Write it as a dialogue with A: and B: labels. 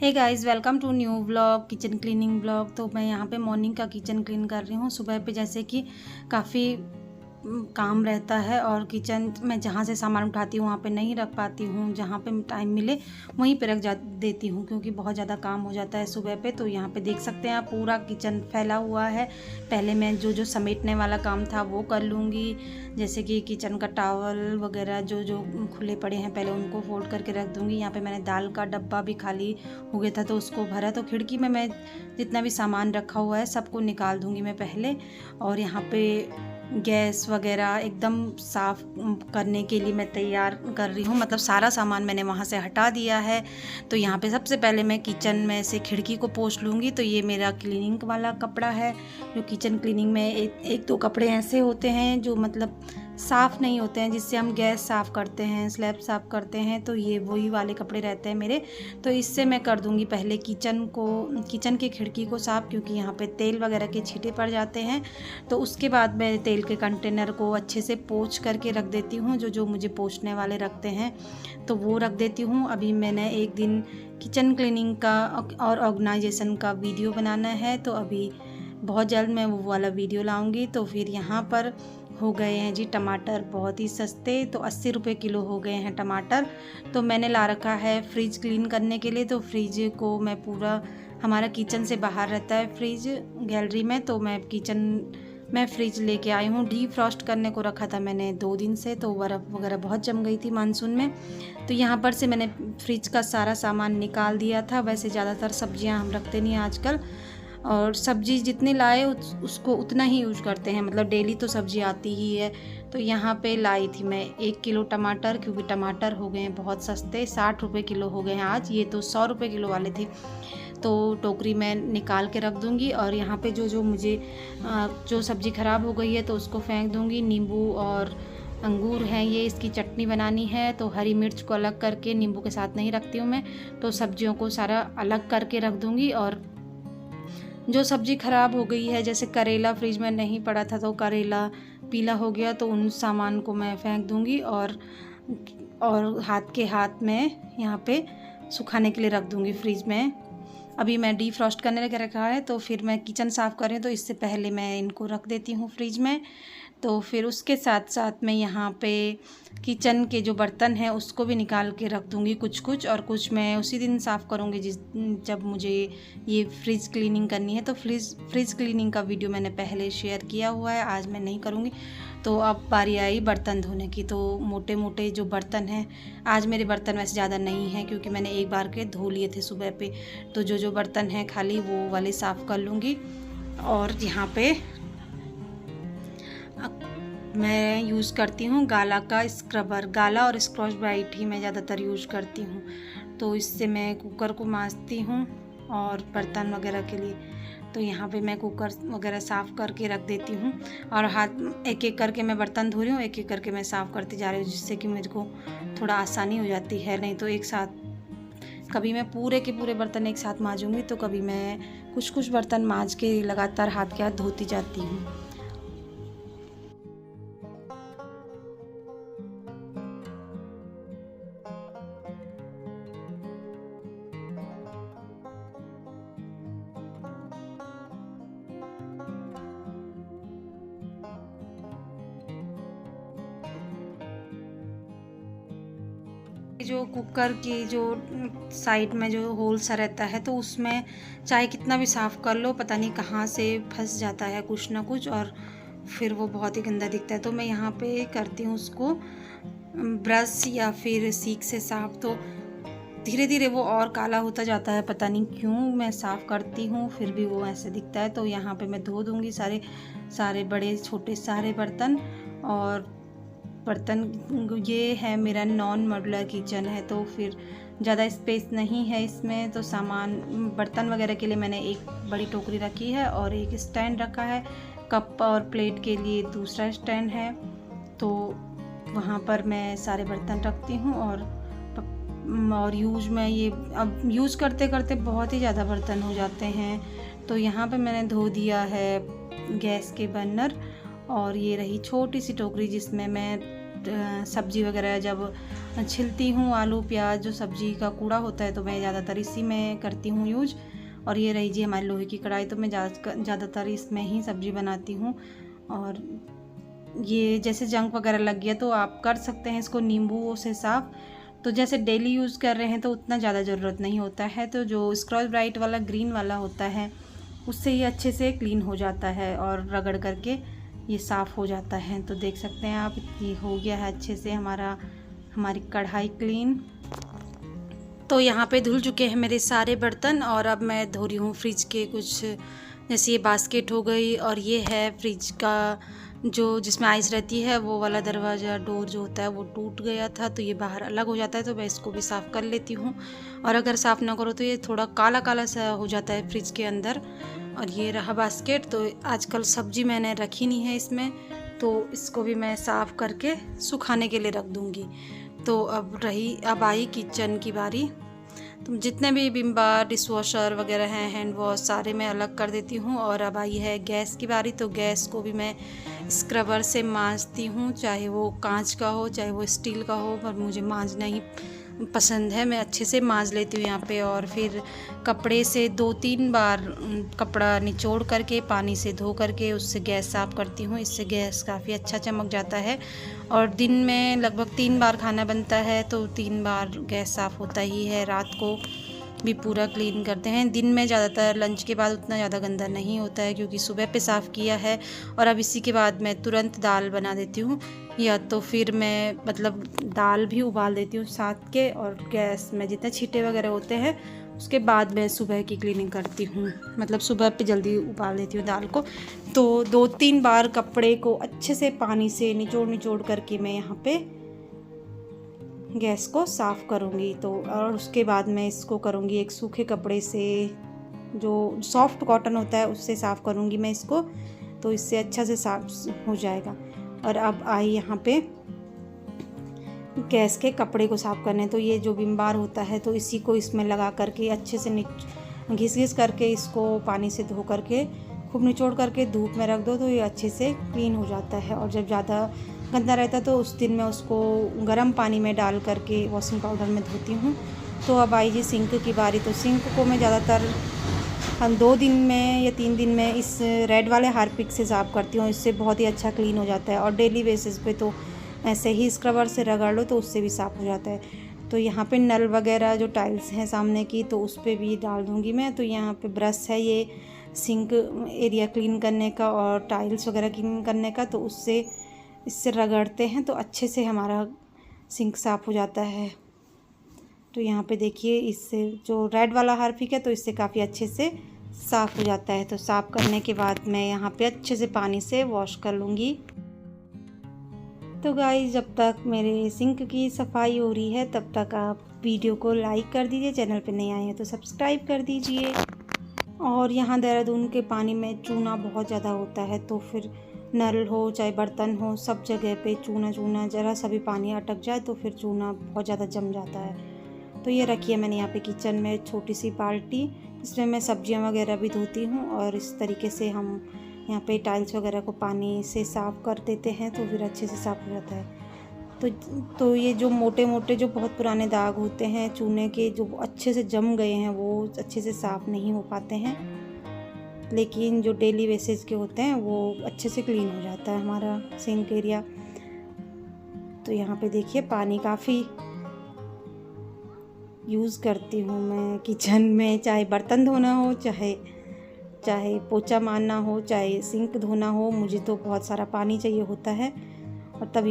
A: Hey guys, welcome to new vlog, kitchen cleaning vlog. तो मैं यहाँ पे मॉर्निंग का किचन क्लीन कर रही हूँ। सुबह पे जैसे कि काफ़ी काम रहता है और किचन में जहाँ से सामान उठाती हूँ वहाँ पे नहीं रख पाती हूँ। जहाँ पे टाइम मिले वहीं पे देती हूँ, क्योंकि बहुत ज़्यादा काम हो जाता है सुबह पे। तो यहाँ पे देख सकते हैं आप, पूरा किचन फैला हुआ है। पहले मैं जो समेटने वाला काम था वो कर लूँगी, जैसे कि किचन का टॉवल वगैरह जो खुले पड़े हैं पहले उनको फोल्ड करके रख दूँगी। यहाँ पे मैंने दाल का डब्बा भी खाली हो गया था तो उसको भरा। तो खिड़की में मैं जितना भी सामान रखा हुआ है सबको निकाल दूँगी मैं पहले। और यहाँ पे गैस वगैरह एकदम साफ़ करने के लिए मैं तैयार कर रही हूँ, मतलब सारा सामान मैंने वहाँ से हटा दिया है। तो यहाँ पे सबसे पहले मैं किचन में से खिड़की को पोंछ लूँगी। तो ये मेरा क्लीनिंग वाला कपड़ा है। जो किचन क्लीनिंग में एक दो कपड़े ऐसे होते हैं जो मतलब साफ़ नहीं होते हैं, जिससे हम गैस साफ़ करते हैं, स्लैब साफ़ करते हैं। तो ये वही वाले कपड़े रहते हैं मेरे। तो इससे मैं कर दूँगी पहले किचन की खिड़की को साफ़, क्योंकि यहाँ पे तेल वगैरह के छींटे पड़ जाते हैं। तो उसके बाद मैं तेल के कंटेनर को अच्छे से पोंछ करके रख देती हूँ। जो मुझे पोंछने वाले रखते हैं तो वो रख देती हूँ। अभी मैंने एक दिन किचन क्लीनिंग का और ऑर्गेनाइजेशन का वीडियो बनाना है, तो अभी बहुत जल्द मैं वो वाला वीडियो लाऊंगी। तो फिर यहाँ पर हो गए हैं जी टमाटर बहुत ही सस्ते, तो 80 रुपये किलो हो गए हैं टमाटर। तो मैंने ला रखा है फ्रिज क्लीन करने के लिए। तो फ्रिज को मैं पूरा, हमारा किचन से बाहर रहता है फ्रिज गैलरी में, तो मैं फ्रिज लेके आई हूँ। डीप फ्रॉस्ट करने को रखा था मैंने 2 दिन से, तो बर्फ़ वगैरह बहुत जम गई थी मानसून में। तो यहाँ पर से मैंने फ्रिज का सारा सामान निकाल दिया था। वैसे ज़्यादातर सब्जियाँ हम रखते नहीं आजकल, और सब्जी जितनी लाए उसको उतना ही यूज करते हैं, मतलब डेली तो सब्जी आती ही है। तो यहाँ पे लाई थी मैं 1 किलो टमाटर, क्योंकि टमाटर हो गए हैं बहुत सस्ते, 60 रुपये किलो हो गए हैं आज। ये तो 100 रुपये किलो वाले थे। तो टोकरी में निकाल के रख दूँगी। और यहाँ पे जो मुझे जो सब्ज़ी ख़राब हो गई है तो उसको फेंक दूँगी। नींबू और अंगूर हैं ये, इसकी चटनी बनानी है। तो हरी मिर्च को अलग करके, नींबू के साथ नहीं रखती हूँ मैं, तो सब्जियों को सारा अलग करके रख दूँगी। और जो सब्ज़ी ख़राब हो गई है, जैसे करेला फ्रिज में नहीं पड़ा था तो करेला पीला हो गया, तो उन सामान को मैं फेंक दूँगी। और हाथ में यहाँ पे सुखाने के लिए रख दूँगी फ्रिज में। अभी मैं डीफ्रॉस्ट करने लगा रखा है, तो फिर मैं किचन साफ़ कर रही हूँ, तो इससे पहले मैं इनको रख देती हूँ फ्रिज में। तो फिर उसके साथ साथ मैं यहाँ पे किचन के जो बर्तन हैं उसको भी निकाल के रख दूँगी कुछ और कुछ मैं उसी दिन साफ़ करूँगी जब मुझे ये फ्रिज क्लीनिंग करनी है। तो फ्रिज क्लीनिंग का वीडियो मैंने पहले शेयर किया हुआ है, आज मैं नहीं करूँगी। तो अब बारी आई बर्तन धोने की। तो मोटे मोटे जो बर्तन हैं, आज मेरे बर्तन वैसे ज़्यादा नहीं हैं क्योंकि मैंने एक बार के धो लिए थे सुबह पे। तो जो बर्तन हैं खाली वो वाले साफ़ कर लूँगी। और यहाँ पे मैं यूज़ करती हूँ गाला का स्क्रबर। गाला और स्कॉच ब्राइट ही मैं ज़्यादातर यूज़ करती हूँ। तो इससे मैं कुकर को मांजती हूँ और बर्तन वगैरह के लिए। तो यहाँ पे मैं कुकर वगैरह साफ़ करके रख देती हूँ, और हाथ एक एक करके मैं बर्तन धो रही हूँ, एक एक करके मैं साफ़ करती जा रही हूँ, जिससे कि मेरे को थोड़ा आसानी हो जाती है। नहीं तो एक साथ कभी मैं पूरे के पूरे बर्तन एक साथ मांजूँगी, तो कभी मैं कुछ बर्तन मांज के लगातार हाथ के हाथ धोती जाती हूँ। जो कुकर की जो साइड में जो होल सा रहता है, तो उसमें चाहे कितना भी साफ़ कर लो, पता नहीं कहाँ से फंस जाता है कुछ ना कुछ, और फिर वो बहुत ही गंदा दिखता है। तो मैं यहाँ पे करती हूँ उसको ब्रश या फिर सीख से साफ़। तो धीरे धीरे वो और काला होता जाता है, पता नहीं क्यों। मैं साफ़ करती हूँ फिर भी वो ऐसे दिखता है। तो यहाँ पे मैं धो दूँगी सारे बड़े छोटे सारे बर्तन। और बर्तन ये है मेरा नॉन मॉड्यूलर किचन है, तो फिर ज़्यादा स्पेस नहीं है इसमें। तो सामान बर्तन वगैरह के लिए मैंने एक बड़ी टोकरी रखी है और एक स्टैंड रखा है। कप और प्लेट के लिए दूसरा स्टैंड है। तो वहाँ पर मैं सारे बर्तन रखती हूँ। और यूज़ में ये अब यूज़ करते करते बहुत ही ज़्यादा बर्तन हो जाते हैं। तो यहाँ पे मैंने धो दिया है गैस के बर्नर। और ये रही छोटी सी टोकरी जिसमें मैं सब्ज़ी वगैरह जब छिलती हूँ, आलू प्याज जो सब्ज़ी का कूड़ा होता है तो मैं ज़्यादातर इसी में करती हूँ यूज। और ये रही जी हमारी लोहे की कढ़ाई, तो मैं ज़्यादातर इसमें ही सब्ज़ी बनाती हूँ। और ये जैसे जंग वगैरह लग गया तो आप कर सकते हैं इसको नींबू से साफ़। तो जैसे डेली यूज़ कर रहे हैं तो उतना ज़्यादा ज़रूरत नहीं होता है। तो जो स्क्रॉच ब्राइट वाला ग्रीन वाला होता है उससे ये अच्छे से क्लीन हो जाता है और रगड़ करके ये साफ़ हो जाता है। तो देख सकते हैं आप, ये हो गया है अच्छे से हमारी कढ़ाई क्लीन। तो यहाँ पे धुल चुके हैं मेरे सारे बर्तन और अब मैं धो रही हूँ फ्रिज के कुछ, जैसे ये बास्केट हो गई और ये है फ्रिज का जो जिसमें आइस रहती है, वो वाला दरवाज़ा डोर जो होता है वो टूट गया था तो ये बाहर अलग हो जाता है, तो मैं इसको भी साफ़ कर लेती हूँ। और अगर साफ़ ना करो तो ये थोड़ा काला काला सा हो जाता है फ्रिज के अंदर। और ये रहा बास्केट, तो आजकल सब्ज़ी मैंने रखी नहीं है इसमें, तो इसको भी मैं साफ़ करके सुखाने के लिए रख दूँगी। तो अब आई किचन की बारी। तो जितने भी विम बार, डिशवॉशर वगैरह हैं, हैंड वॉश, सारे मैं अलग कर देती हूँ। और अब आई है गैस की बारी। तो गैस को भी मैं स्क्रबर से मांजती हूँ, चाहे वो कांच का हो चाहे वो स्टील का हो, पर मुझे मांजना ही पसंद है। मैं अच्छे से मांज लेती हूँ यहाँ पे। और फिर कपड़े से 2-3 बार कपड़ा निचोड़ करके पानी से धो करके उससे गैस साफ़ करती हूँ। इससे गैस काफ़ी अच्छा चमक जाता है। और दिन में लगभग 3 बार खाना बनता है तो 3 बार गैस साफ़ होता ही है। रात को भी पूरा क्लीन करते हैं। दिन में ज़्यादातर लंच के बाद उतना ज़्यादा गंदा नहीं होता है क्योंकि सुबह पे साफ़ किया है। और अब इसी के बाद मैं तुरंत दाल बना देती हूँ, या तो फिर मैं मतलब दाल भी उबाल देती हूँ साथ के। और गैस में जितने छींटे वगैरह होते हैं उसके बाद मैं सुबह की क्लीनिंग करती हूँ, मतलब सुबह पे जल्दी उबाल देती हूँ दाल को। तो 2-3 बार कपड़े को अच्छे से पानी से निचोड़ करके मैं यहाँ पे गैस को साफ़ करूँगी। तो और उसके बाद मैं इसको करूँगी एक सूखे कपड़े से, जो सॉफ्ट कॉटन होता है उससे साफ़ करूँगी मैं इसको, तो इससे अच्छा से साफ़ हो जाएगा। और अब आई यहाँ पे गैस के कपड़े को साफ़ करने। तो ये जो विम बार होता है तो इसी को इसमें लगा करके अच्छे से घिस करके इसको पानी से धो करके खूब निचोड़ करके धूप में रख दो तो ये अच्छे से क्लीन हो जाता है। और जब ज़्यादा गंदा रहता है तो उस दिन मैं उसको गर्म पानी में डाल करके वॉशिंग पाउडर में धोती हूँ। तो अब आई जी सिंक की बारी। तो सिंक को मैं ज़्यादातर हम 2 दिन में या 3 दिन में इस रेड वाले हार्पिक से साफ़ करती हूँ। इससे बहुत ही अच्छा क्लीन हो जाता है। और डेली बेसिस पे तो ऐसे ही स्क्रबर से रगड़ लो तो उससे भी साफ़ हो जाता है। तो यहाँ पे नल वगैरह जो टाइल्स हैं सामने की तो उस पर भी डाल दूँगी मैं। तो यहाँ पे ब्रश है ये सिंक एरिया क्लीन करने का और टाइल्स वगैरह क्लीन करने का, तो इससे रगड़ते हैं तो अच्छे से हमारा सिंक साफ़ हो जाता है। तो यहाँ पे देखिए इससे जो रेड वाला हार्पिक है तो इससे काफ़ी अच्छे से साफ़ हो जाता है। तो साफ़ करने के बाद मैं यहाँ पे अच्छे से पानी से वॉश कर लूँगी। तो गाइस जब तक मेरे सिंक की सफाई हो रही है तब तक आप वीडियो को लाइक कर दीजिए, चैनल पे नए आए हैं तो सब्सक्राइब कर दीजिए। और यहाँ देहरादून के पानी में चूना बहुत ज़्यादा होता है, तो फिर नल हो चाहे बर्तन हो सब जगह पे चूना ज़रा सा भी पानी अटक जाए तो फिर चूना बहुत ज़्यादा जम जाता है। तो ये रखी है मैंने यहाँ पे किचन में छोटी सी बाल्टी, इसमें मैं सब्जियाँ वगैरह भी धोती हूँ। और इस तरीके से हम यहाँ पे टाइल्स वगैरह को पानी से साफ़ कर देते हैं तो फिर अच्छे से साफ़ हो जाता है। तो ये जो मोटे मोटे जो बहुत पुराने दाग होते हैं चूने के जो अच्छे से जम गए हैं वो अच्छे से साफ़ नहीं हो पाते हैं, लेकिन जो डेली बेसिस के होते हैं वो अच्छे से क्लीन हो जाता है हमारा सिंक एरिया। तो यहाँ पे देखिए पानी काफ़ी यूज़ करती हूँ मैं किचन में, चाहे बर्तन धोना हो चाहे पोछा मारना हो चाहे सिंक धोना हो, मुझे तो बहुत सारा पानी चाहिए होता है। और तभी